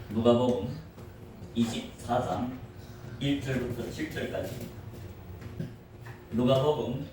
누가복음 24장 1절부터 7절까지. 누가복음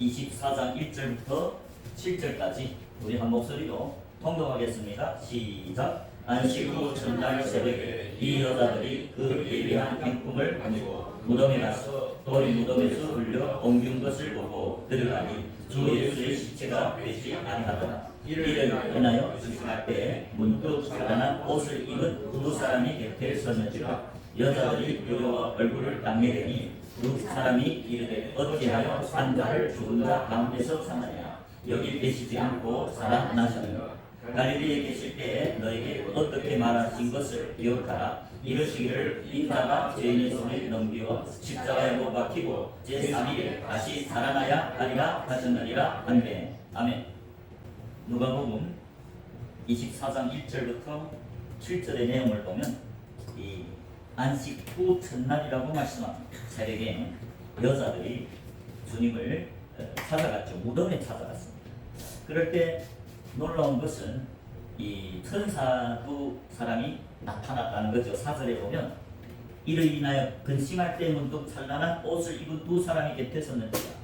24장 1절부터 7절까지 우리 한 목소리로 통독하겠습니다. 시작. 안식 후 전날 새벽에 이 여자들이 그 예비한 행품을 가지고 무덤에 가서 돌이 무덤에서 흘려 옮긴 것을 보고 들어가니 주 예수의 시체가 되지 아니하더라. 이를 인하여 수심할 때에 문득 살아난 옷을 입은 두 사람이 곁에 섰는지라. 여자들이 두려워 얼굴을 땅에 대니 두 사람이 이르되 어찌하여 산 자를 죽은 자 가운데서 찾느냐. 여기 계시지 않고 살아나셨느냐. 갈릴리에 계실 때에 너에게 어떻게 말하신 것을 기억하라. 이르시기를 인자가 죄인의 손에 넘겨 십자가에 못 박히고 제3일에 다시 살아나야 하리라 하셨느니라. 아멘. 아멘. 누가복음 24장 1절부터 7절의 내용을 보면 이 안식 후 첫날이라고 말씀합니다. 새벽에 여자들이 주님을 찾아갔죠. 무덤에 찾아갔습니다. 그럴 때 놀라운 것은 이 천사 두 사람이 나타났다는 거죠. 4절에 보면 이를 인하여 근심할 때 문득 찬란한 옷을 입은 두 사람이 곁에 섰는지라.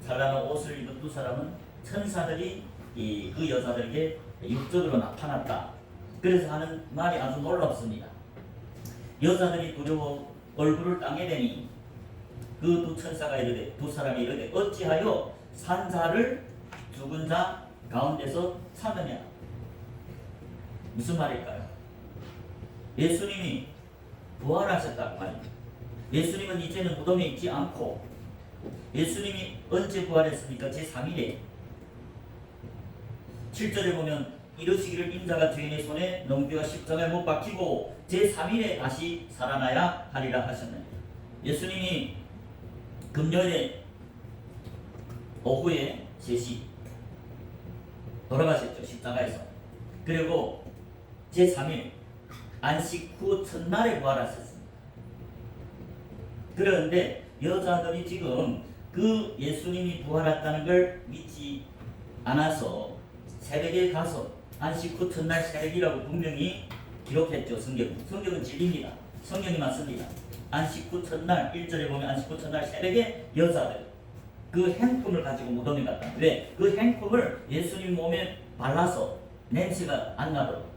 찬란한 옷을 입은 두 사람은 천사들이 그 여자들에게 육적으로 나타났다. 그래서 하는 말이 아주 놀랍습니다. 여자들이 두려워 얼굴을 땅에 대니 그 두 천사가 이르되 두 사람이 이르되 어찌하여 산 자를 죽은 자 가운데서 찾느냐. 무슨 말일까요? 예수님이 부활하셨다고 말입니다. 예수님은 이제는 무덤에 있지 않고 예수님이 언제 부활했습니까? 제3일에 7절에 보면 이르시기를 인자가 죄인의 손에 넘겨 십자가에 못 박히고 제3일에 다시 살아나야 하리라 하셨느니라. 예수님이 금요일에 오후에 3시 돌아가셨죠. 십자가에서. 그리고 제3일 안식 후 첫날에 부활하셨습니다. 그런데 여자들이 지금 그 예수님이 부활했다는 걸 믿지 않아서 새벽에 가서 안식 후 첫날 새벽이라고 분명히 기록했죠. 성경은 진리입니다. 성경이 맞습니다. 안식 후 첫날 1절에 보면 안식 후 첫날 새벽에 여자들 그 행품을 가지고 무덤에 갔다. 왜? 그 행품을 예수님 몸에 발라서 냄새가 안 나도록.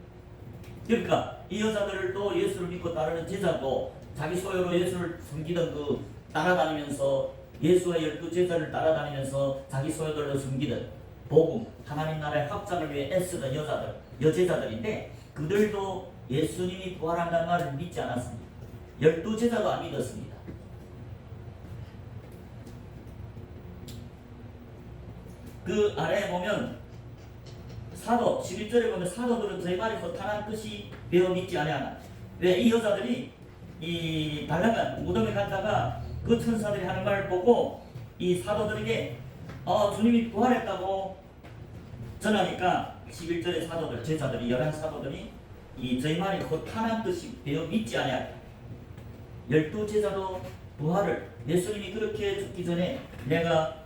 그러니까 이 여자들을 또 예수를 믿고 따르는 제자도 자기 소유로 예수를 섬기던 그 따라다니면서 예수와 12제자를 따라다니면서 자기 소유들로 섬기던 복음, 하나님 나라의 확장을 위해 애쓰던 여자들, 여제자들인데 그들도 예수님이 부활한다는 말을 믿지 않았습니다. 12제자도 안 믿었습니다. 그 아래에 보면 사도 11절에 보면 사도들은 저희 말이 허탄한 뜻이 배어 믿지 아니하나. 왜? 이 여자들이 이 달라간 무덤에 갔다가 그 천사들이 하는 말을 보고 이 사도들에게 주님이 부활했다고 전하니까 11절의 사도들, 제자들이 11사도들이 이 저희 말이 허탄한 뜻이 배어 믿지 아니하나. 12제자도 부활을 예수님이 그렇게 죽기 전에 내가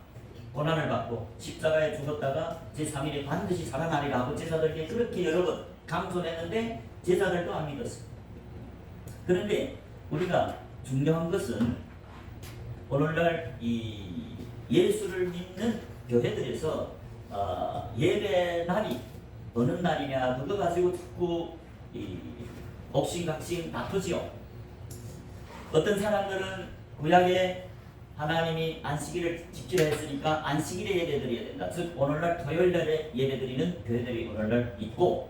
고난을 받고 십자가에 죽었다가 제3일에 반드시 살아나리라 하고 제자들에게 그렇게 여러 번 강조했는데 제자들도 안 믿었어요. 그런데 우리가 중요한 것은 오늘날 이 예수를 믿는 교회들에서 예배 날이 어느 날이냐 그거 가지고 자꾸 옥신각신 다투지요. 어떤 사람들은 구약에 하나님이 안식일을 집필했으니까 안식일에 예배드려야 된다. 즉 오늘날 토요일날에 예배드리는 교회들이 오늘날 있고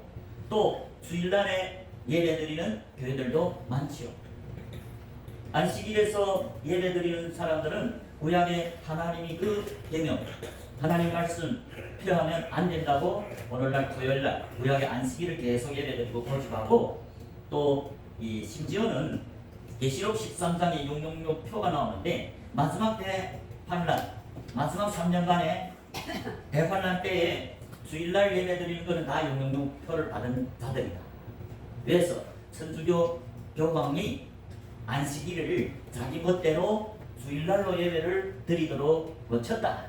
또 주일날에 예배드리는 교회들도 많지요. 안식일에서 예배드리는 사람들은 구약에 하나님이 그 계명, 하나님 말씀 필요하면 안 된다고 오늘날 토요일날 구약의 안식일을 계속 예배드리고 고집하고 또 이 심지어는 계시록 13장에 666표가 나오는데 마지막 대환란, 마지막 3년간의 대환란 때에 주일날 예배드리는 것은 다 666표를 받은 자들이다. 그래서 천주교 교황이 안식일을 자기 멋대로 주일날로 예배를 드리도록 거쳤다.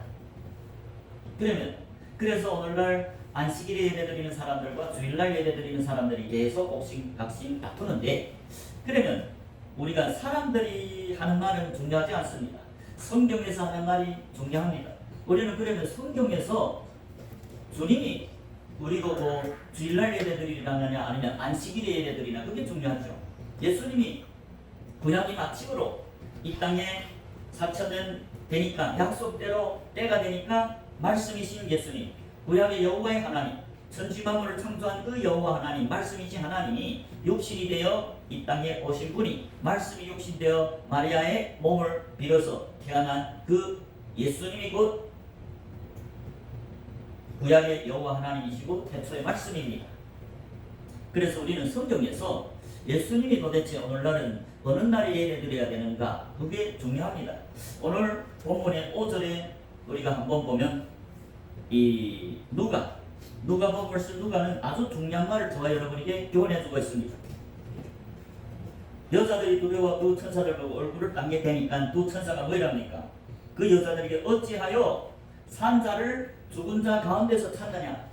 그래서 오늘날 안식일에 예배드리는 사람들과 주일날 예배드리는 사람들이 계속 옥신각신 다투는데, 그러면 우리가 사람들이 하는 말은 중요하지 않습니다. 성경에서 하는 말이 중요합니다. 우리는 그러면 성경에서 주님이 우리 보고 주일날 예배드리라느냐 아니면 안식일에 예배드리나, 그게 중요하죠. 예수님이 구약이 마침으로 이 땅에 4,000년 되니까, 약속대로 때가 되니까 말씀이신 예수님, 구약의 여호와의 하나님, 천지만물을 창조한 그 여호와 하나님, 말씀이신 하나님이 육신이 되어 이 땅에 오신 분이, 말씀이 육신되어 마리아의 몸을 빌어서 태어난 그 예수님이 곧 구약의 여호와 하나님이시고 태초의 말씀입니다. 그래서 우리는 성경에서 예수님이 도대체 오늘날은 어느 날에 예배드려야 되는가, 그게 중요합니다. 오늘 본문의 5절에 우리가 한번 보면 이 누가복음을 쓴 누가는 아주 중요한 말을 저와 여러분에게 교훈해 주고 있습니다. 여자들이 두려워 두 천사들 보고 얼굴을 땅에 대니까 두 천사가 뭐랍니까? 그 여자들에게 어찌하여 산 자를 죽은 자 가운데서 찾느냐?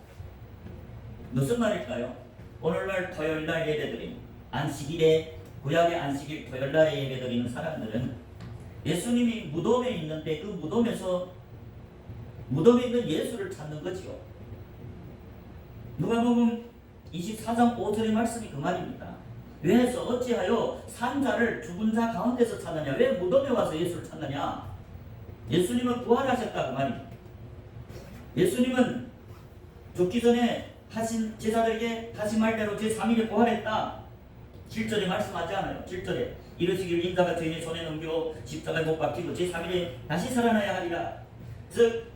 무슨 말일까요? 오늘날 토요일날 예배드리는 안식일에, 구약의 안식일 토요일날에 예배드리는 사람들은 예수님이 무덤에 있는데 그 무덤에 있는 예수를 찾는 거지요. 누가복음 24장 5절의 말씀이 그 말입니다. 왜해서 어찌하여 산 자를 죽은 자 가운데서 찾느냐? 왜 무덤에 와서 예수를 찾느냐? 예수님은 부활하셨다 그 말입니다. 예수님은 죽기 전에 하신 제자들에게 하신 말대로 제3일에 부활했다. 7절에 말씀하지 않아요. 7절에 이르시기를 인자가 죄인의 손에 넘겨 십자가에 못 박히고 제3일에 다시 살아나야 하리라. 즉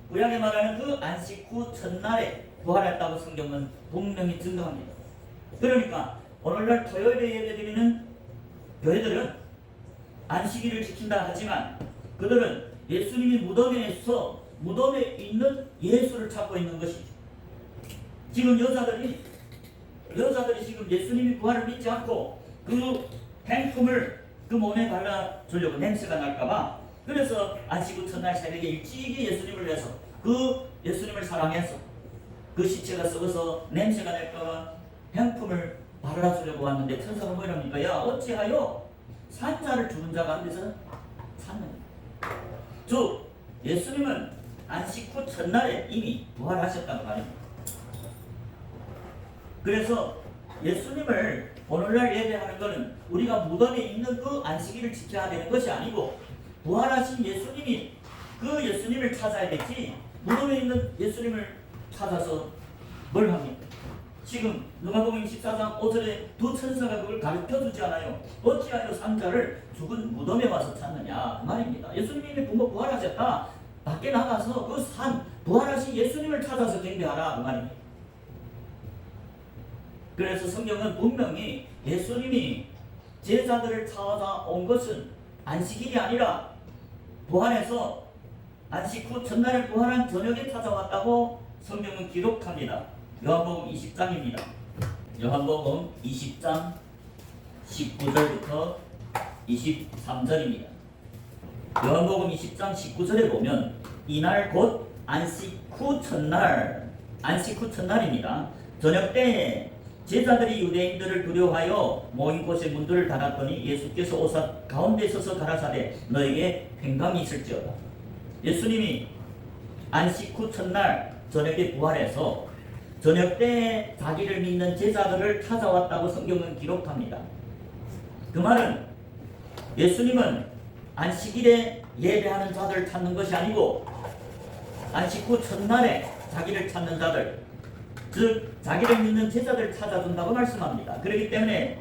구약에 말하는 그 안식 후 첫날에 부활했다고 성경은 분명히 증거합니다. 그러니까 오늘날 토요일에 예배드리는 교회들은 안식일을 지킨다 하지만 그들은 예수님이 무덤에서 무덤에 있는 예수를 찾고 있는 것이죠. 지금 여자들이 지금 예수님이 부활을 믿지 않고 그 행품을 그 몸에 발라주려고, 냄새가 날까봐, 그래서 안식 후 첫날 새벽에 일찍이 예수님을 위해서, 그 예수님을 사랑해서 그 시체가 썩어서 냄새가 날까봐 행품을 발라주려고 왔는데 천사가 뭐랍니까? 야, 어찌하여 산자를 죽은 자 가운데서 찾느냐? 즉 예수님은 안식 후 첫날에 이미 부활하셨다는 말입니다. 그래서 예수님을 오늘날 예배하는 것은 우리가 무덤에 있는 그 안식일을 지켜야 되는 것이 아니고, 부활하신 예수님이 그 예수님을 찾아야 되지, 무덤에 있는 예수님을 찾아서 뭘 합니까? 지금 누가복음 24장 5절에 두 천사가 그걸 가르쳐주지 않아요. 어찌하여 산자를 죽은 무덤에 와서 찾느냐 그 말입니다. 예수님이 부활하셨다. 밖에 나가서 그 부활하신 예수님을 찾아서 경배하라 그 말입니다. 그래서 성경은 분명히 예수님이 제자들을 찾아온 것은 안식일이 아니라 부활해서 안식 후 첫날에 부활한 저녁에 찾아왔다고 성경은 기록합니다. 요한복음 20장입니다. 요한복음 20장 19절부터 23절입니다. 요한복음 20장 19절에 보면 이날 곧 안식 후 첫날입니다. 저녁 때에 제자들이 유대인들을 두려워하여 모인 곳의 문들을 닫았더니 예수께서 오사 가운데 서서 가라사대 너에게 평강이 있을지어다. 예수님이 안식 후 첫날 저녁에 부활해서 저녁 때에 자기를 믿는 제자들을 찾아왔다고 성경은 기록합니다. 그 말은 예수님은 안식일에 예배하는 자들을 찾는 것이 아니고 안식 후 첫날에 자기를 찾는 자들, 즉 자기를 믿는 제자들을 찾아준다고 말씀합니다. 그렇기 때문에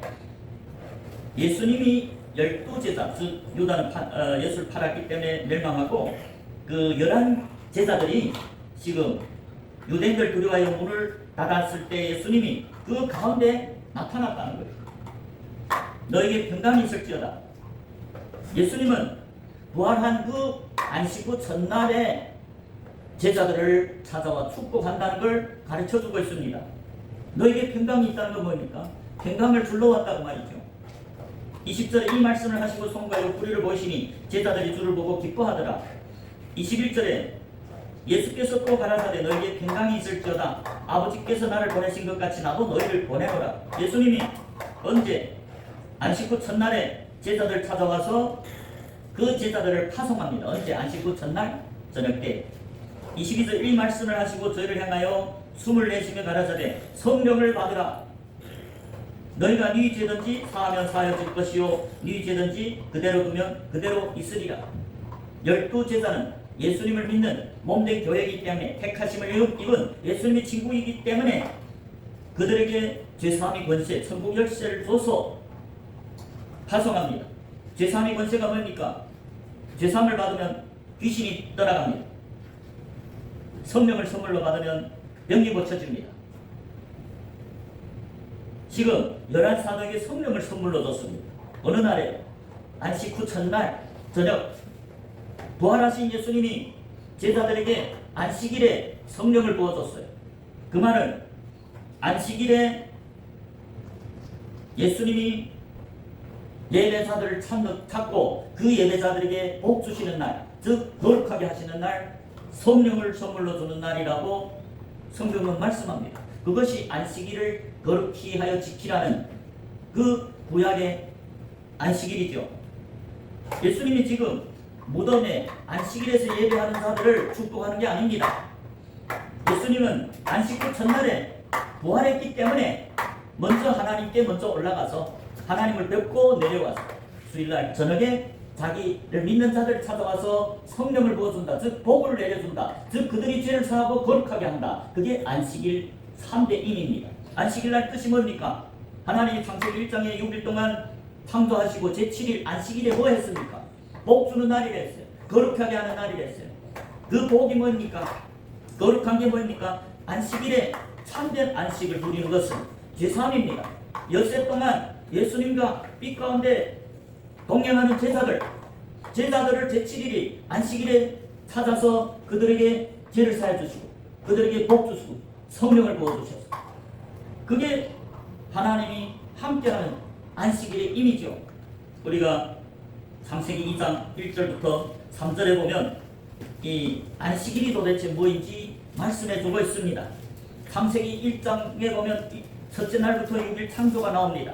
예수님이 12제자, 즉 유다는 예수를 팔았기 때문에 멸망하고 그 11제자들이 지금 유대인들 두려워하여 문을 닫았을 때 예수님이 그 가운데 나타났다는 거예요. 너에게 평강이 있을지어다. 예수님은 부활한 그 안식 후 첫날에 제자들을 찾아와 축복한다는 걸 가르쳐주고 있습니다. 너에게 평강이 있다는 건 뭡니까? 평강을 줄러 왔다고 말이죠. 20절에 이 말씀을 하시고 손과 옆구리를 보이시니 제자들이 주를 보고 기뻐하더라. 21절에 예수께서 또 가라사대 너희에게 평강이 있을지어다. 아버지께서 나를 보내신 것 같이 나도 너희를 보내노라. 예수님이 언제? 안식 후 첫날에 제자들 찾아와서 그 제자들을 파송합니다. 언제? 안식 후 첫날 저녁 때 22절 이 말씀을 하시고 저희를 향하여 숨을 내쉬며 가라사대 성령을 받으라. 너희가 네 죄든지 사하면 사하여질 것이요 네 죄든지 그대로 두면 그대로 있으리라. 12제자는 예수님을 믿는 몸된 교회이기 때문에 택하심을 입은 예수님의 친구이기 때문에 그들에게 죄사함의 권세, 천국 열쇠를 줘서 파송합니다. 죄사함의 권세가 뭡니까? 죄사함을 받으면 귀신이 떠나갑니다. 성령을 선물로 받으면 병이 고쳐집니다. 지금 11사도에게 성령을 선물로 줬습니다. 어느 날에? 안식 후 첫날 저녁 부활하신 예수님이 제자들에게 안식일에 성령을 부어줬어요. 그 말은 안식일에 예수님이 예배자들을 찾고 그 예배자들에게 복 주시는 날, 즉 거룩하게 하시는 날, 성령을 선물로 주는 날이라고 성경은 말씀합니다. 그것이 안식일을 거룩히 하여 지키라는 그 구약의 안식일이죠. 예수님이 지금 무덤에 안식일에서 예배하는 자들을 축복하는 게 아닙니다. 예수님은 안식 후 첫날에 부활했기 때문에 먼저 하나님께 먼저 올라가서 하나님을 뵙고 내려와서 주일날 저녁에 자기를 믿는 자들을 찾아와서 성령을 부어준다. 즉 복을 내려준다. 즉 그들이 죄를 사하고 거룩하게 한다. 그게 안식일 3대 임입니다. 안식일날 뜻이 뭡니까? 하나님이 창세기 1장에 6일 동안 창조하시고 제7일 안식일에 뭐 했습니까? 복 주는 날이라 했어요. 거룩하게 하는 날이라 했어요. 그 복이 뭡니까? 거룩한 게 뭡니까? 안식일에 참된 안식을 누리는 것은 죄사함입니다. 엿새 동안 예수님과 빛 가운데 동행하는 제자들을 제7일이 안식일에 찾아서 그들에게 죄를 사해 주시고 그들에게 복 주시고 성령을 부어주셨어요. 그게 하나님이 함께하는 안식일의 의미죠. 우리가 창세기 2장 1절부터 3절에 보면 이 안식일이 도대체 뭐인지 말씀해 주고 있습니다. 창세기 1장에 보면 첫째 날부터 6일 창조가 나옵니다.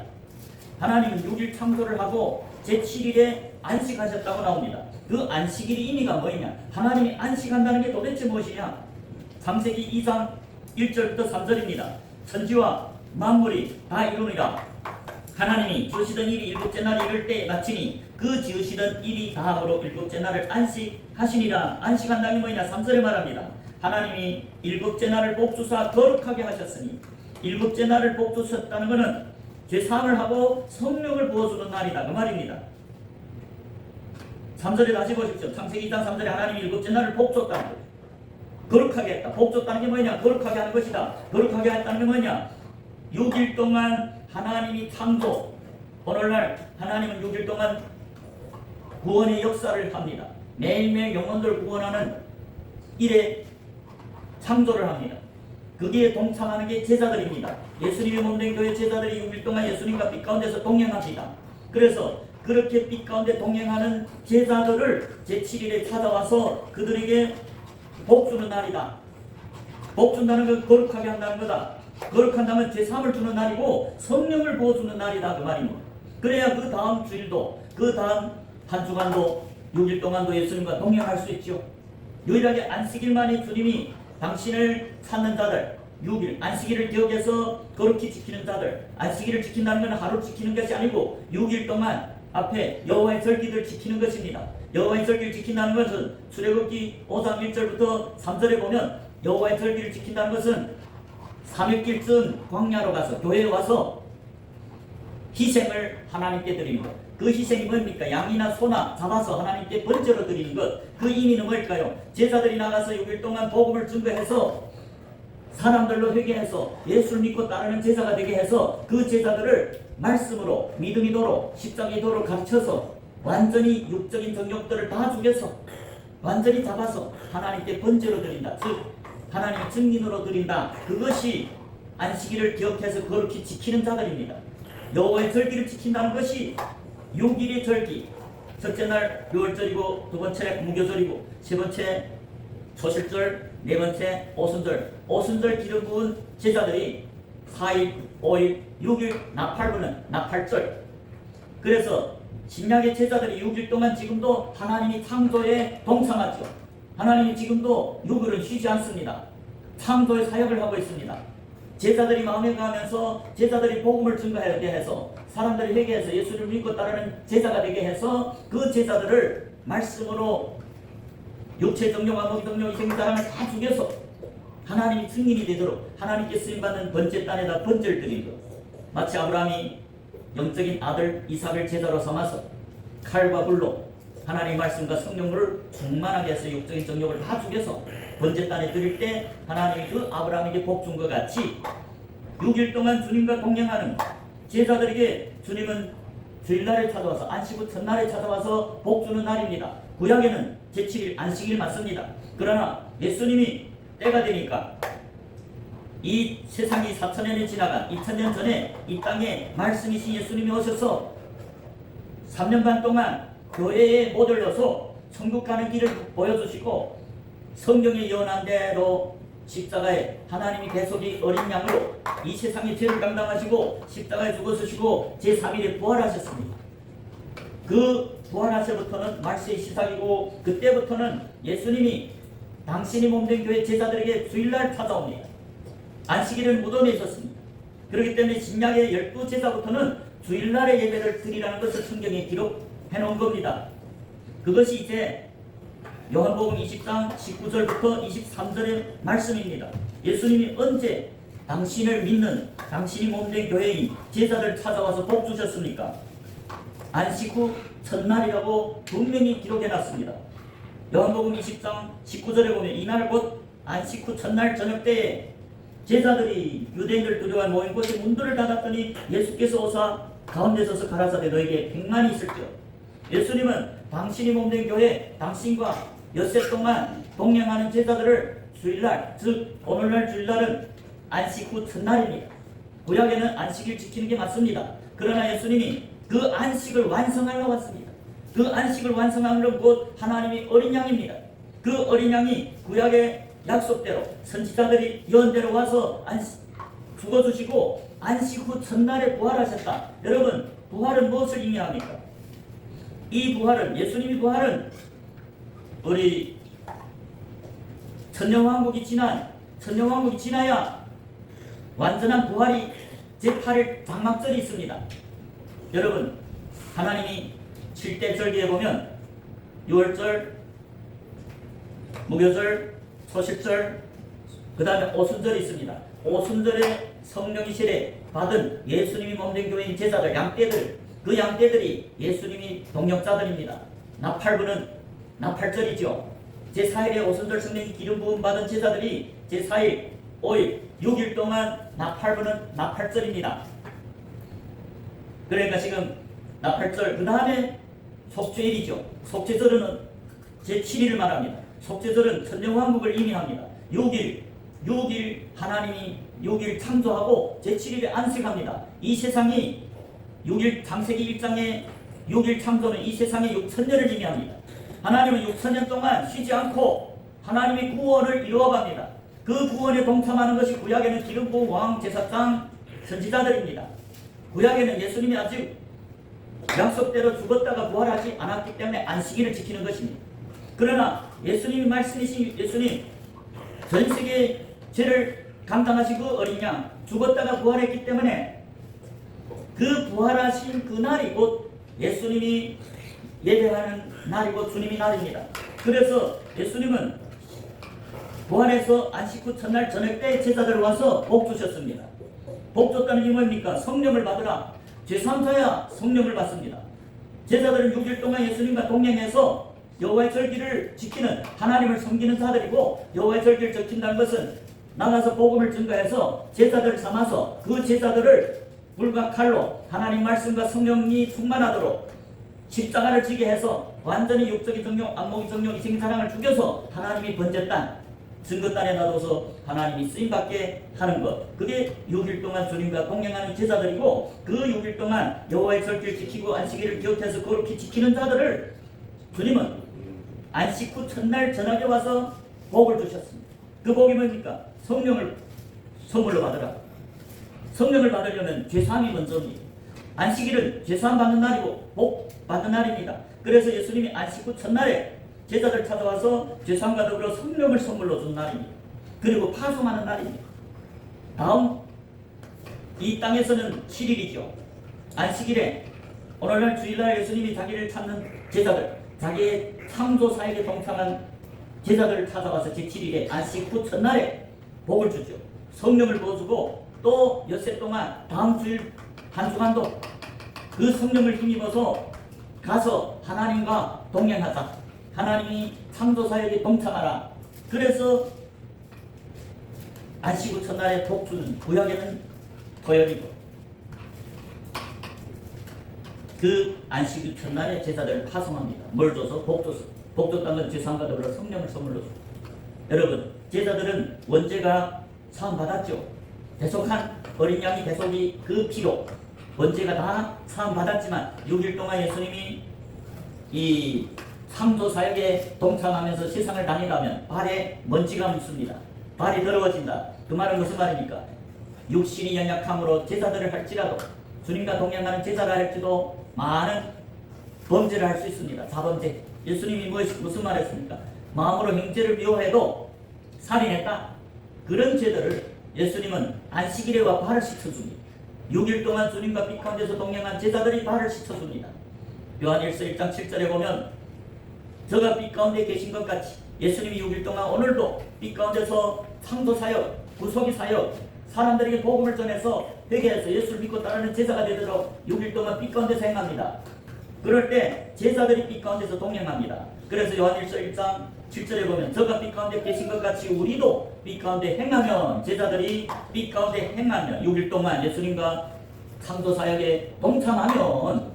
하나님은 6일 창조를 하고 제7일에 안식하셨다고 나옵니다. 그 안식일의 의미가 뭐냐? 하나님이 안식한다는 게 도대체 무엇이냐? 창세기 2장 1절부터 3절입니다. 천지와 만물이 다 이루니라. 하나님이 지으시던 일이 일곱째 날에 이를 때에 마치니 그 지으시던 일이 다함으로 일곱째 날을 안식하시니라. 안식한다는 게 뭐냐? 3절에 말합니다. 하나님이 일곱째 날을 복주사 거룩하게 하셨으니 일곱째 날을 복주셨다는 것은 죄사함을 하고 성령을 부어주는 날이다. 그 말입니다. 3절에 다시 보십시오. 창세기 2장 3절에 하나님이 일곱째 날을 복줬다는 거죠. 거룩하게 했다. 복줬다는 게 뭐냐? 거룩하게 하는 것이다. 거룩하게 했다는 게 뭐냐? 6일 동안 하나님이 창조, 오늘날 하나님은 6일 동안 구원의 역사를 합니다. 매일매일 영혼들을 구원하는 일에 창조를 합니다. 거기에 동참하는 게 제자들입니다. 예수님의 몸된 교회 제자들이 6일 동안 예수님과 빛 가운데서 동행합니다. 그래서 그렇게 빛 가운데 동행하는 제자들을 제7일에 찾아와서 그들에게 복 주는 날이다. 복 준다는 건 거룩하게 한다는 거다. 거룩한다면 제3을 주는 날이고 성령을 부어주는 날이다. 그 말입니다. 그래야 그 다음 주일도 그 다음 한 주간도 6일 동안도 예수님과 동행할 수 있죠. 유일하게 안식일만이 주님이 당신을 찾는 자들 6일 안식일을 기억해서 거룩히 지키는 자들 안식일을 지킨다는 것은 하루 지키는 것이 아니고 6일 동안 앞에 여호와의 절기를 지키는 것입니다. 여호와의 절기를 지킨다는 것은 출애굽기 5장 1절부터 3절에 보면 여호와의 절기를 지킨다는 것은 3일길쯤 광야로 가서 교회에 와서 희생을 하나님께 드리는 것. 그 희생이 뭡니까? 양이나 소나 잡아서 하나님께 번제로 드리는 것. 그 의미는 뭘까요? 제자들이 나가서 6일 동안 복음을 증거해서 사람들로 회개해서 예수를 믿고 따르는 제자가 되게 해서 그 제자들을 말씀으로 믿음이 도록 십자가의 도로 가르쳐서 완전히 육적인 정욕들을 다 죽여서 완전히 잡아서 하나님께 번제로 드린다. 즉 하나님의 증인으로 드린다. 그것이 안식일을 기억해서 거룩히 지키는 자들입니다. 여호와의 절기를 지킨다는 것이 6일의 절기. 첫째 날 6월절이고 두 번째 무교절이고 세 번째 초실절, 네 번째 오순절. 오순절 기름 부은 제자들이 4일, 5일, 6일 나팔 부는 나팔절. 그래서 신약의 제자들이 6일 동안 지금도 하나님이 창조에 동참하죠. 하나님이 지금도 6일은 쉬지 않습니다. 창조의 사역을 하고 있습니다. 제자들이 마음에 가면서 제자들이 복음을 증거하게 해서 사람들이 회개해서 예수를 믿고 따르는 제자가 되게 해서 그 제자들을 말씀으로 육체 정령, 안목의 정령, 이생사랑을 다 죽여서 하나님이 증인이 되도록 하나님께 쓰임받는 번째 땅에다 번제를 드리고, 마치 아브라함이 영적인 아들 이삭을 제자로 삼아서 칼과 불로 하나님의 말씀과 성령을 충만하게 해서 육적인 정욕을 다 죽여서 번제 땅에 드릴 때 하나님이 그 아브라함에게 복 준 것 같이 6일 동안 주님과 동행하는 제자들에게 주님은 주일날에 찾아와서 안식 후 첫날에 찾아와서 복 주는 날입니다. 구약에는 제7일 안식일 맞습니다. 그러나 예수님이 때가 되니까 이 세상이 4,000년이 지나간 2,000년 전에 이 땅에 말씀이신 예수님이 오셔서 3년 반 동안 교회에 못 올려서 천국 가는 길을 보여주시고 성경에 예언한 대로 십자가에 하나님이 대속이 어린 양으로 이 세상의 죄를 감당하시고 십자가에 죽어서시고 제3일에 부활하셨습니다. 그 부활하셔부터는 말세의 시작이고 그때부터는 예수님이 당신이 몸된 교회 제자들에게 주일날 찾아옵니다. 안식일은 무덤에 있었습니다. 그렇기 때문에 신약의 12제자부터는 주일날에 예배를 드리라는 것을 성경에 기록해 놓은 겁니다. 그것이 이제 요한복음 20장 19절부터 23절의 말씀입니다. 예수님이 언제 당신을 믿는 당신이 몸된 교회인 제자들 찾아와서 복 주셨습니까? 안식 후 첫날이라고 분명히 기록해 놨습니다. 요한복음 20장 19절에 보면 이날 곧 안식 후 첫날 저녁 때에 제자들이 유대인들 두려워할 모인 곳에 문들을 닫았더니 예수께서 오사 가운데 서서 가라사대 너에게 백만이 있을지어. 예수님은 당신이 몸된 교회 당신과 엿새 동안 동행하는 제자들을 주일날, 즉 오늘날 주일날은 안식 후 첫날입니다. 구약에는 안식일 지키는 게 맞습니다. 그러나 예수님이 그 안식을 완성하러 왔습니다. 그 안식을 완성하는 곧 하나님이 어린 양입니다. 그 어린 양이 구약의 약속대로 선지자들이 예언대로 와서 죽어주시고 안식 후 첫날에 부활하셨다. 여러분, 부활은 무엇을 의미합니까? 이 부활은, 예수님이 부활은 우리 천년왕국이 지나야 완전한 부활이 제8일 장막절이 있습니다. 여러분, 하나님이 7대 절기에 보면 6월절, 무교절, 초실절, 그 다음에 오순절이 있습니다. 오순절에 성령이 세례 받은 예수님이 몸된 교회인 제자들, 양떼들, 그 양떼들이 예수님이 동역자들입니다. 나팔부는 나팔절이죠. 제4일에 오순절 성령이 기름 부음 받은 제자들이 제4일, 5일, 6일 동안 나팔부는 나팔절입니다. 그러니까 지금 나팔절, 그 다음에 속죄일이죠. 속죄절은 제7일을 말합니다. 속죄절은 천년왕국을 의미합니다. 6일 하나님이 6일 창조하고 제7일에 안식합니다. 이 세상이 6일 창세기 1장의 6일 창조는 이 세상의 6,000년을 의미합니다. 하나님은 6,000년 동안 쉬지 않고 하나님의 구원을 이루어갑니다. 그 구원에 동참하는 것이 구약에는 기름 부음 왕 제사장 선지자들입니다. 구약에는 예수님이 아직 약속대로 죽었다가 부활하지 않았기 때문에 안식일을 지키는 것입니다. 그러나 예수님이 말씀이신 예수님, 전 세계의 죄를 감당하시고 어린 양 죽었다가 부활했기 때문에 그 부활하신 그 날이 곧 예수님이 예배하는 날이고 주님이 날입니다. 그래서 예수님은 부활해서 안식 후 첫날 저녁 때 제자들 와서 복 주셨습니다. 복 줬다는 게 뭡니까? 성령을 받으라. 제3자야 성령을 받습니다. 제자들은 6일 동안 예수님과 동행해서 여호와의 절기를 지키는 하나님을 섬기는 자들이고, 여호와의 절기를 지킨다는 것은 나가서 복음을 증거해서 제자들을 삼아서 그 제자들을 불과 칼로 하나님 말씀과 성령이 충만하도록 십자가를 지게 해서 완전히 육적인 정령, 안목의 정령, 이생의 사랑을 죽여서 하나님이 번제단, 증거단에 놔둬서 하나님이 쓰임받게 하는 것. 그게 6일 동안 주님과 동행하는 제자들이고, 그 6일 동안 여호와의 절기를 지키고 안식일을 기억해서 그렇게 지키는 자들을 주님은 안식 후 첫날 저녁에 와서 복을 주셨습니다. 그 복이 뭡니까? 성령을 선물로 받으라. 성령을 받으려면 죄사함이 먼저입니다. 안식일은 죄사함 받는 날이고 복 받는 날입니다. 그래서 예수님이 안식 후 첫날에 제자들 찾아와서 죄사함과 더불어 성령을 선물로 준 날입니다. 그리고 파송하는 날입니다. 다음 이 땅에서는 7일이죠. 안식일에 오늘날 주일날 예수님이 자기를 찾는 제자들, 자기의 창조 사역에 동참한 제자들을 찾아와서 제7일에 안식 후 첫날에 복을 주죠. 성령을 부어주고 또 엿새 동안 다음 주일 한 주간도 그 성령을 힘입어서 가서 하나님과 동행하자. 하나님이 창조 사역에 동참하라. 그래서 안식 후 첫날에 복 주는 구약에는 토요일이고 그 안식 후 첫날에 제자들을 파송합니다. 뭘 줘서? 복 줘서. 복 줬다는 건 죄사함과 더불어 성령을 선물로 줘. 여러분, 제자들은 원죄가 사함 받았죠. 대속한 어린 양이 대속이 그 피로 원죄가 다 사함 받았지만 6일 동안 예수님이 이 창조 사역에 동참하면서 세상을 다니다면 발에 먼지가 묻습니다. 발이 더러워진다. 그 말은 무슨 말입니까? 육신이 연약함으로 제자들을 할지라도 주님과 동행하는 제자가 할지도 많은 범죄를 할 수 있습니다. 자범죄. 예수님이 무슨 말 했습니까? 마음으로 형제를 미워해도 살인했다. 그런 죄들을 예수님은 안식일에와 발을 씻어줍니다. 6일 동안 주님과 빛 가운데서 동행한 제자들이 발을 씻어줍니다. 요한일서 1장 7절에 보면 저가 빛 가운데 계신 것 같이 예수님이 6일 동안 오늘도 빛 가운데서 창조 사역, 구속의 사역, 사람들에게 복음을 전해서 회개해서 예수를 믿고 따르는 제자가 되도록 6일 동안 빛 가운데서 행합니다. 그럴 때 제자들이 빛 가운데서 동행합니다. 그래서 요한일서 1장 7절에 보면 저가 빛 가운데 계신 것 같이 우리도 빛 가운데 행하면 제자들이 빛 가운데 행하면 6일 동안 예수님과 창조 사역에 동참하면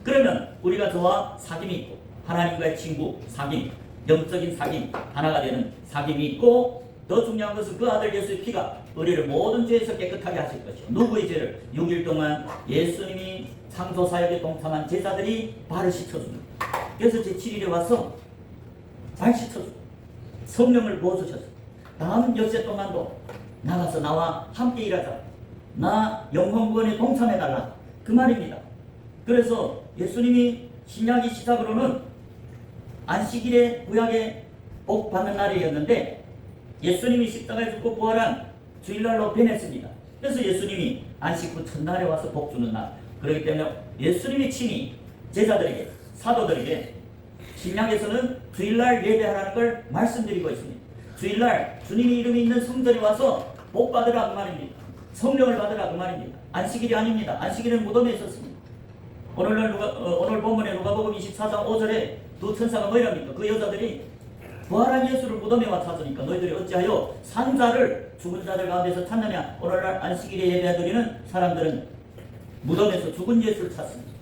그러면 우리가 저와 사귐이 있고 하나님과의 친구 사귐, 영적인 사귐 하나가 되는 사귐이 있고 더 중요한 것은 그 아들 예수의 피가 우리를 모든 죄에서 깨끗하게 하실 것이요. 누구의 죄를? 6일 동안 예수님이 창조 사역에 동참한 제자들이 발을 씻어줍니다. 그래서 제7일에 와서 발 씻어주고 성령을 부어주셔서 다음 엿새 동안도 나가서 나와 함께 일하자. 나 영혼구원에 동참해달라. 그 말입니다. 그래서 예수님이 신약의 시작으로는 안식일에 구약에 복 받는 날이었는데 예수님이 십자가에 죽고 부활한 주일날로 변했습니다. 그래서 예수님이 안식 후 첫날에 와서 복 주는 날. 그렇기 때문에 예수님이 친히 제자들에게 사도들에게 신약에서는 주일날 예배하라는 걸 말씀드리고 있습니다. 주일날 주님의 이름이 있는 성전에 와서 복 받으라 그 말입니다. 성령을 받으라 그 말입니다. 안식일이 아닙니다. 안식일은 무덤에 있었습니다. 오늘 본문에 누가복음 24장 5절에 두 천사가 뭐이랍니까? 그 여자들이 부활한 예수를 무덤에 와 찾으니까 너희들이 어찌하여 산자를 죽은 자들 가운데서 찾느냐? 오늘날 안식일에 예배드리는 사람들은 무덤에서 죽은 예수를 찾습니다.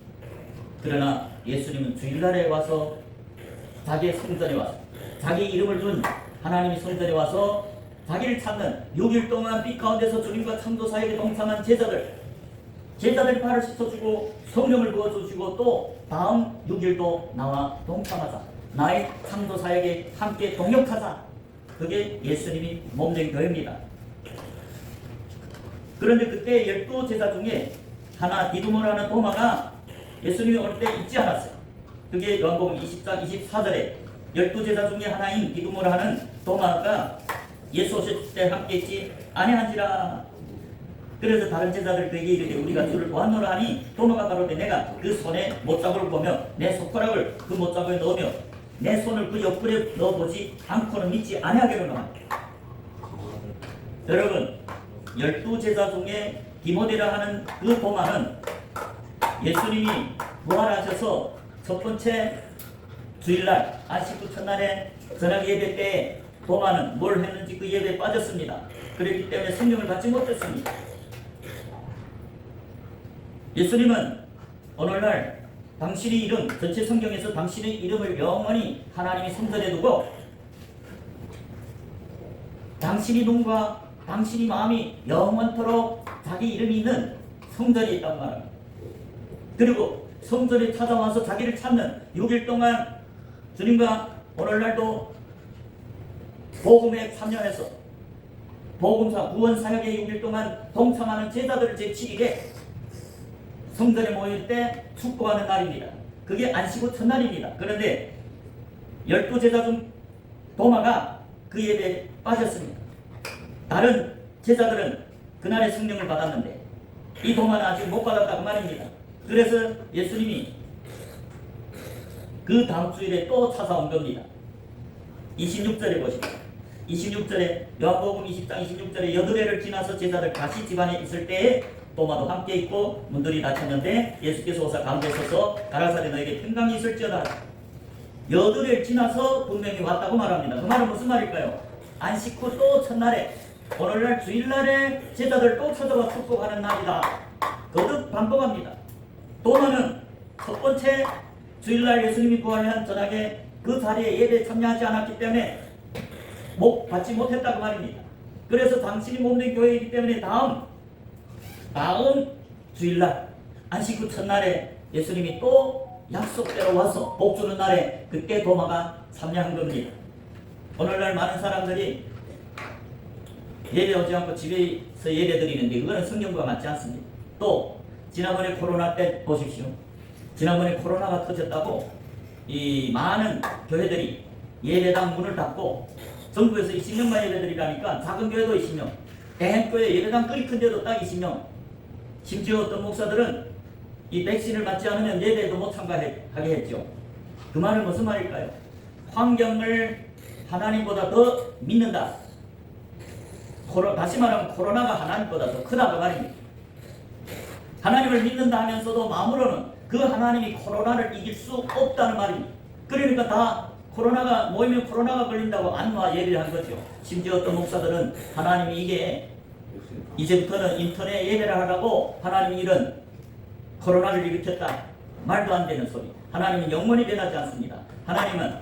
그러나 예수님은 주일날에 와서 자기의 성전에 와서 자기 이름을 준 하나님의 성전에 와서 자기를 찾는 6일 동안 빛 가운데서 주님과 창조 사역에 동참한 제자들 발을 씻어주고 성령을 부어주시고 또 다음 6일도 나와 동참하자. 나의 창조 사역에 함께 동역하자. 그게 예수님이 몸된 교회입니다. 그런데 그때 12제자 중에 하나 디두모라는 도마가 예수님이 올 때 잊지 않았어요. 그게 요한복음 20장 24절에 12제자 중에 하나인 디두모라 하는 도마가 예수 오실 때 함께 있지 아니한지라. 그래서 다른 제자들 그에게 이르되 우리가 주를 보았노라 하니 도마가 가로되 내가 그 손에 못자국을 보며 내 손가락을 그 못자국에 넣으며 내 손을 그 옆구리에 넣어보지 않고는 믿지 아니하겠노라. 여러분 12제자 중에 디모데라 하는 그 도마는 예수님이 부활하셔서 첫 번째 주일날 안식 후 첫날에 저녁 예배 때에 도마는 뭘 했는지 그 예배에 빠졌습니다. 그렇기 때문에 성령을 받지 못했습니다. 예수님은 오늘날 당신의 이름, 전체 성경에서 당신의 이름을 영원히 하나님이 성전에 두고 당신의 눈과 당신의 마음이 영원토록 자기 이름이 있는 성전에 있단 말입니다. 그리고 성전에 찾아와서 자기를 찾는 6일 동안 주님과 오늘날도 복음에 참여해서 복음사 구원 사역의 6일 동안 동참하는 제자들을 제7일에 성전에 모일 때 축복하는 날입니다. 그게 안식 후 첫날입니다. 그런데 12제자 중 도마가 그 예배에 빠졌습니다. 다른 제자들은 그날의 성령을 받았는데 이 도마는 아직 못 받았다고 말입니다. 그래서 예수님이 그 다음 주일에 또 찾아온 겁니다. 26절에 보십시오. 26절에 요한복음 20장 26절에 여드레를 지나서 제자들 다시 집안에 있을 때에 도마도 함께 있고 문들이 닫혔는데 예수께서 오사 가운데 서서 가라사대 너에게 평강이 있을지어다. 여드레를 지나서 분명히 왔다고 말합니다. 그 말은 무슨 말일까요? 안식 후 또 첫날에 오늘날 주일날에 제자들 또 찾아와 축복하는 날이다. 거듭 반복합니다. 도마는 첫 번째 주일날 예수님이 부활한 저녁에 그 자리에 예배에 참여하지 않았기 때문에 받지 못했다고 말입니다. 그래서 당신이 몸된 교회이기 때문에 다음 주일날 안식 후 첫날에 예수님이 또 약속대로 와서 복 주는 날에 그때 도마가 참여한 겁니다. 오늘날 많은 사람들이 예배 오지 않고 집에서 예배 드리는데 그거는 성경과 맞지 않습니다. 또 지난번에 코로나 때 보십시오. 지난번에 코로나가 터졌다고 이 많은 교회들이 예배당 문을 닫고 전국에서 20명만 예배드리라니까 작은 교회도 20명, 대형교회 예배당 그리 큰 데도 딱 20명. 심지어 어떤 목사들은 이 백신을 맞지 않으면 예배에도 못 참가하게 했죠. 그 말은 무슨 말일까요? 환경을 하나님보다 더 믿는다. 다시 말하면 코로나가 하나님보다 더 크다고 말입니다. 하나님을 믿는다 하면서도 마음으로는 그 하나님이 코로나를 이길 수 없다는 말입니다. 그러니까 다 코로나가 모이면 코로나가 걸린다고 안와 예배를 한 거죠. 심지어 어떤 목사들은 하나님이 이게 이제부터는 인터넷 예배를 하라고 하나님이 이런 코로나를 일으켰다. 말도 안 되는 소리. 하나님은 영원히 변하지 않습니다. 하나님은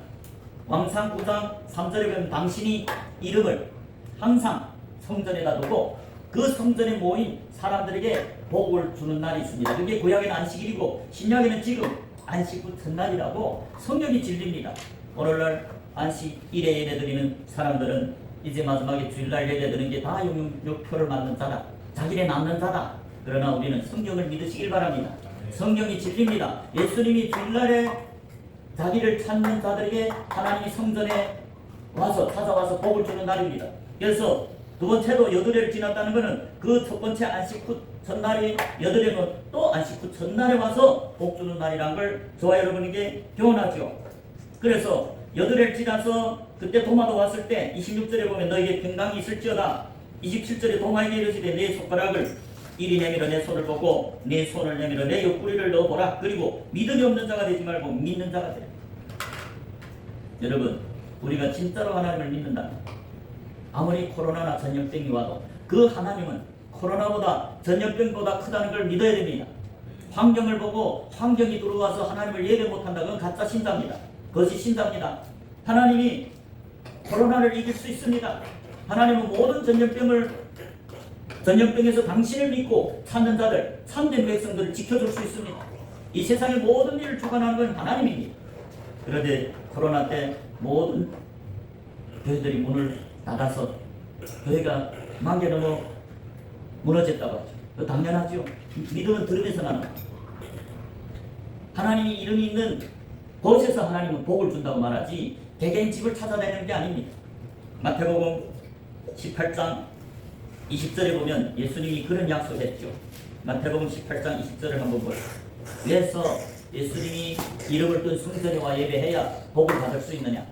왕상 9장 3절에 보면 당신이 이름을 항상 성전에다 두고 그 성전에 모인 사람들에게 복을 주는 날이 있습니다. 그게 구약에는 안식일이고 신약에는 지금 안식 후 첫날이라고 성경이 진리입니다. 오늘날 안식일에 예배드리는 사람들은 이제 마지막에 주일날 예배드리는 게 다 용표를 맞는 자다. 자기네 남는 자다. 그러나 우리는 성경을 믿으시길 바랍니다. 성경이 진리입니다. 예수님이 주일날에 자기를 찾는 자들에게 하나님이 성전에 와서 찾아와서 복을 주는 날입니다. 그래서 두 번째로 여드레를 지났다는 것은 그 첫 번째 안식 후 첫날이 여드레는 또 안식 후 첫날에 와서 복 주는 날이란 걸 저와 여러분에게 교훈하죠. 그래서 여드레를 지나서 그때 도마도 왔을 때 26절에 보면 너에게 평강이 있을지어다. 27절에 도마에게 이르시되 내 손가락을 이리 내밀어 내 손을 보고 내 손을 내밀어 내 옆구리를 넣어보라. 그리고 믿음이 없는 자가 되지 말고 믿는 자가 되라. 여러분, 우리가 진짜로 하나님을 믿는다. 아무리 코로나나 전염병이 와도 그 하나님은 코로나보다 전염병보다 크다는 걸 믿어야 됩니다. 환경을 보고 환경이 들어와서 하나님을 예배 못한다. 그건 가짜 신자입니다. 거짓 신자입니다. 하나님이 코로나를 이길 수 있습니다. 하나님은 모든 전염병에서 당신을 믿고 찾는 자들, 참된 백성들을 지켜줄 수 있습니다. 이 세상의 모든 일을 주관하는 건 하나님입니다. 그런데 코로나 때 모든 교회들이 문을 닫아서 교회가 10,000개 넘어 무너졌다고 하죠. 당연하죠. 믿음은 들으면서 나는 하나님이 이름이 있는 곳에서 하나님은 복을 준다고 말하지 개개인 집을 찾아내는 게 아닙니다. 마태복음 18장 20절에 보면 예수님이 그런 약속했죠. 마태복음 18장 20절을 한번 보세요. 그래서 예수님이 이름을 뜬 성전에 와 예배해야 복을 받을 수 있느냐?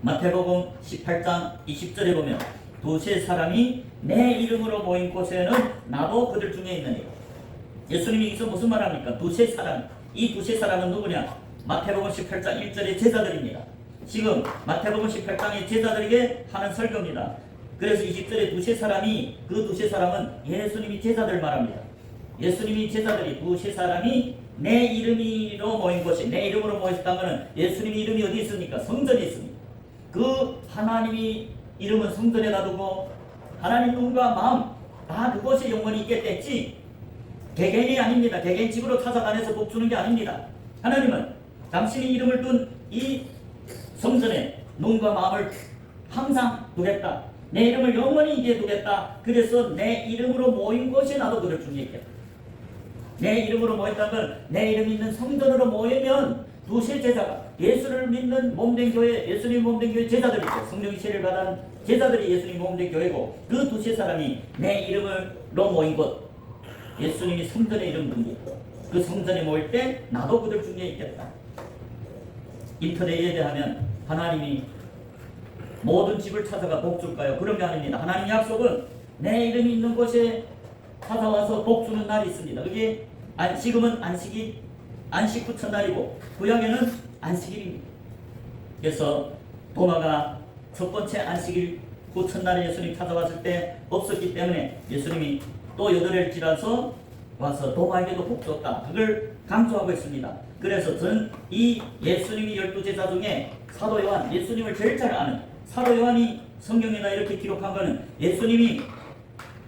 마태복음 18장 20절에 보면 두세 사람이 내 이름으로 모인 곳에는 나도 그들 중에 있느니. 예수님이 여기서 무슨 말합니까? 두세 사람. 이 두세 사람은 누구냐? 마태복음 18장 1절의 제자들입니다. 지금 마태복음 18장의 제자들에게 하는 설교입니다. 그래서 20절에 두세 사람이, 그 두세 사람은 예수님이 제자들 말합니다. 예수님이 제자들이 두세 사람이 내 이름으로 모인 곳이, 내 이름으로 모였다면 예수님의 이름이 어디 있습니까? 성전에 있습니다. 그 하나님이 이름은 성전에다 두고 하나님 눈과 마음 다 그곳에 영원히 있겠다 했지. 개개인이 아닙니다. 개개인 집으로 찾아다녀서 복 주는 게 아닙니다. 하나님은 당신이 이름을 둔 이 성전에 눈과 마음을 항상 두겠다. 내 이름을 영원히 이기에 두겠다. 그래서 내 이름으로 모인 곳에 나도 그를 중예했겠다. 내 이름으로 모였다면 내 이름 있는 성전으로 모이면 두세 제자가 예수를 믿는 몸된 교회, 예수님 몸된 교회 제자들이고 성령이 세례를 받은 제자들이 예수님 몸된 교회고 그 두세 사람이 내 이름으로 모인 곳 예수님이 성전에 이름 둔 곳 그 성전에 모일 때 나도 그들 중에 있겠다. 인터넷 예배하면 하나님이 모든 집을 찾아가 복 줄까요? 그런 게 아닙니다. 하나님 약속은 내 이름이 있는 곳에 찾아와서 복 주는 날이 있습니다. 그게 지금은 안식 후 첫날이고 구약에는 안식일입니다. 그래서 도마가 첫 번째 안식일 후 첫날에 예수님 찾아왔을 때 없었기 때문에 예수님이 또 8일 지나서 와서 도마에게도 복 줬다. 그걸 강조하고 있습니다. 그래서 저는 이 예수님이 12제자 중에 사도 요한, 예수님을 제일 잘 아는 사도 요한이 성경에다 이렇게 기록한 것은 예수님이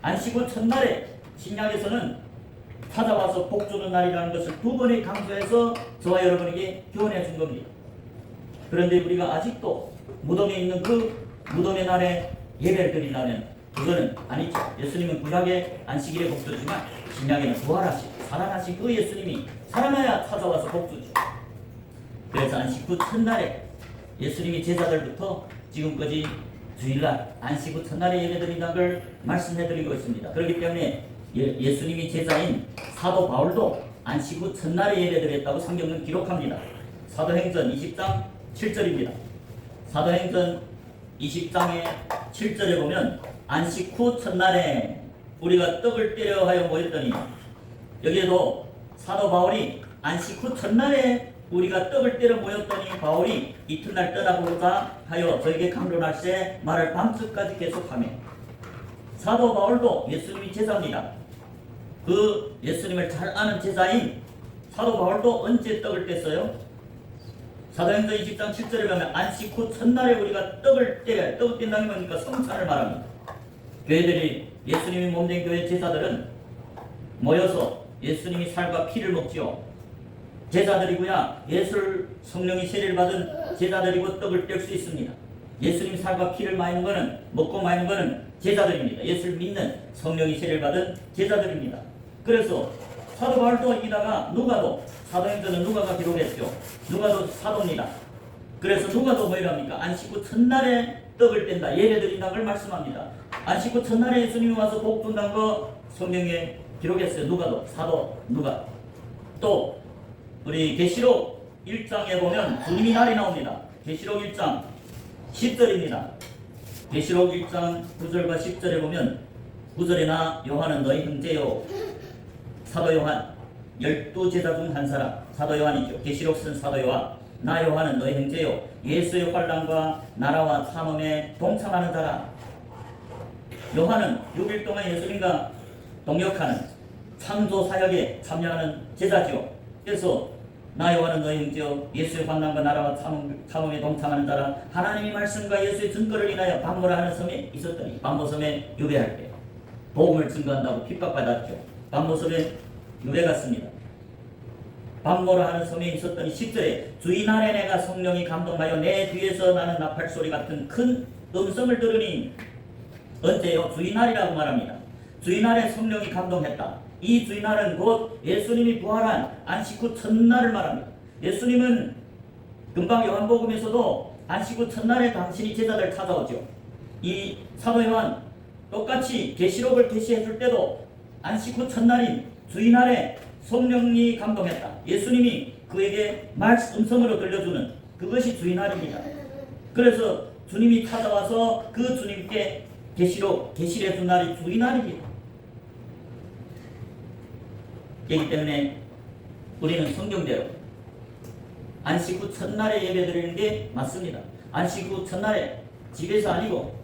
안식 후 첫날에 신약에서는 찾아와서 복 주는 날이라는 것을 2번에 강조해서 저와 여러분에게 교훈해 준 겁니다. 그런데 우리가 아직도 무덤에 있는 그 무덤의 날에 예배를 드린다면 그거는 아니죠. 예수님은 구약의 안식일에 복 주지만 신약에는 부활하신 살아나신 그 예수님이 살아나야 찾아와서 복 주죠. 그래서 안식 후 첫날에 예수님이 제자들부터 지금까지 주일날 안식 후 첫날에 예배 드린다는 걸 말씀해 드리고 있습니다. 그렇기 때문에 예수님이 제자인 사도 바울도 안식 후 첫날에 예배 드렸다고 성경은 기록합니다. 사도행전 20장 7절입니다. 사도행전 20장의 7절에 보면 안식 후 첫날에 우리가 떡을 떼려 하여 모였더니 여기에도 사도 바울이 안식 후 첫날에 우리가 떡을 떼려 모였더니 바울이 이튿날 떠나보자 하여 저에게 강론할세 말을 밤늦까지 계속하며 사도 바울도 예수님이 제자입니다. 그 예수님을 잘 아는 제자인 사도 바울도 언제 떡을 뗐어요? 사도행전 20장 7절에 보면 안식 후 첫날에 우리가 떡을 뗀다는 거니까 성찬을 말합니다. 교회들이 예수님이 몸된 교회 제자들은 모여서 예수님이 살과 피를 먹지요. 제자들이고야 예술 성령이 세례를 받은 제자들이고 떡을 뗄 수 있습니다. 예수님 살과 피를 마이는 것은 먹고 마이는 것은 제자들입니다. 예수를 믿는 성령이 세례를 받은 제자들입니다. 그래서 사도 바울도 이다가 누가도 사도행전은 누가가 기록했죠. 누가도 사도입니다. 그래서 누가도 뭐이랍니까? 안식 후 첫날에 떡을 뗀다 예배 드린다는 걸 말씀합니다. 안식 후 첫날에 예수님이 와서 복 준다는 거 성경에 기록했어요. 누가도 사도 누가. 또 우리 계시록 1장에 보면 주님이 날이 나옵니다. 계시록 1장 10절입니다. 계시록 1장 9절과 10절에 보면 9절에 나 요한은 너희 형제요 사도 요한 12제자 중 한 사람 사도 요한이죠. 계시록 쓴 사도 요한 나 요한은 너희 형제요 예수의 환난과 나라와 참음에 동참하는 자라. 요한은 6일 동안 예수님과 동역하는 창조 사역에 참여하는 제자죠. 그래서 나 요한은 너희 형제요 예수의 환난과 나라와 참음에 동참하는 자라. 하나님의 말씀과 예수의 증거를 인하여 반모라 하는 섬에 있었더니 반모섬에 유배할 때 복음을 증거한다고 핍박받았죠. 반모섬에 유배 갔습니다. 반모라 하는 섬에 있었더니 10절에 주인날에 내가 성령이 감동하여 내 뒤에서 나는 나팔소리 같은 큰 음성을 들으니 언제요? 주인날이라고 말합니다. 주인날에 성령이 감동했다. 이 주인날은 곧 예수님이 부활한 안식 후 첫날을 말합니다. 예수님은 금방 요한복음에서도 안식 후 첫날에 당신이 제자들 찾아오죠. 이 사도 요한 똑같이 계시록을 계시해 줄 때도 안식 후 첫날인 주인날에 성령이 감동했다. 예수님이 그에게 음성으로 들려주는 그것이 주인날입니다. 그래서 주님이 찾아와서 그 주님께 계시해 준 날이 주인날입니다. 그렇기 때문에 우리는 성경대로 안식 후 첫날에 예배 드리는 게 맞습니다. 안식 후 첫날에 집에서 아니고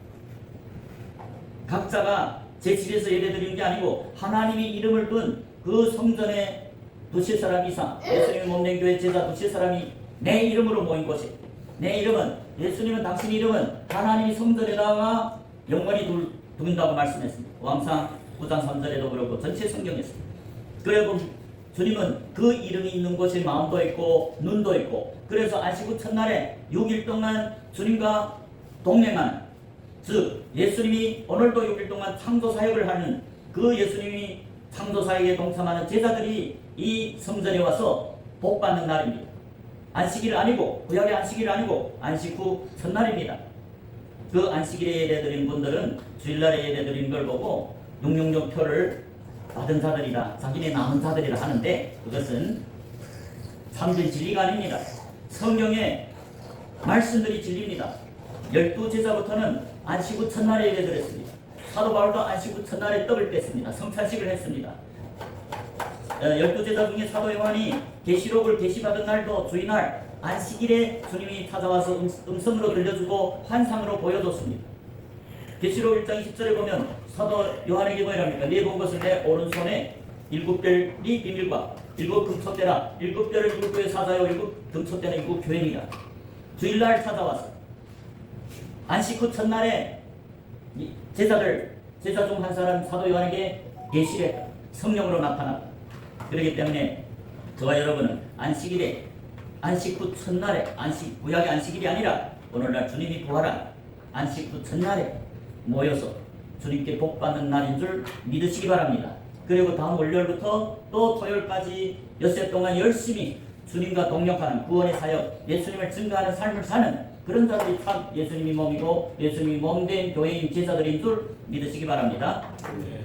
각자가 제 집에서 예배 드리는 게 아니고 하나님이 이름을 둔 그 성전에 두세 사람 이상 예수님이 몸된 교회 제자 두세 사람이 내 이름으로 모인 곳에 내 이름은 예수님은 당신 이름은 하나님이 성전에다가 영원히 둔다고 말씀했습니다. 왕상 9장 3절에도 그렇고 전체 성경에서 그리고 주님은 그 이름이 있는 곳에 마음도 있고 눈도 있고, 그래서 안식 후 첫날에 6일 동안 주님과 동행하는, 즉 예수님이 오늘도 6일 동안 창조 사역을 하는 그 예수님이 창조 사역에 동참하는 제자들이 이 성전에 와서 복 받는 날입니다. 안식일 아니고, 구약의 안식일 아니고 안식 후 첫날입니다. 그 안식일에 예배드린 분들은 주일날에 예배드린 걸 보고 용용정표를 받은 자들이라, 자기네 남은 자들이라 하는데, 그것은 참된 진리가 아닙니다. 성경의 말씀들이 진리입니다. 12제자부터는 안식 후 첫날에 예배드렸습니다. 사도 바울도 안식 후 첫날에 떡을 뺐습니다. 성찬식을 했습니다. 12제자 중에 사도 요한이 계시록을 계시받은 날도 주일날 안식일에 주님이 찾아와서 음성으로 들려주고 환상으로 보여줬습니다. 계시록 1장 10절에 보면 사도 요한에게 뭐랍니까? 네 본 것을 내 오른손에 7별이 비밀과 7 금촛대라. 7별을 7교회 사자요 7 금촛대는 7 교회니라. 주일날 찾아와서 안식 후 첫날에 제자 중 한 사람 사도 요한에게 계시래 성령으로 나타났다. 그렇기 때문에 저와 여러분은 안식일에, 안식 후 첫날에, 구약의 안식일이 아니라 오늘날 주님이 부활한 안식 후 첫날에 모여서 주님께 복 받는 날인 줄 믿으시기 바랍니다. 그리고 다음 월요일부터 또 토요일까지 엿새 동안 열심히 주님과 동역하는 구원의 사역, 예수님을 증거하는 삶을 사는 그런 자들이 참 예수님이 몸이고 예수님이 몸된 교회인 제자들인 줄 믿으시기 바랍니다. 네.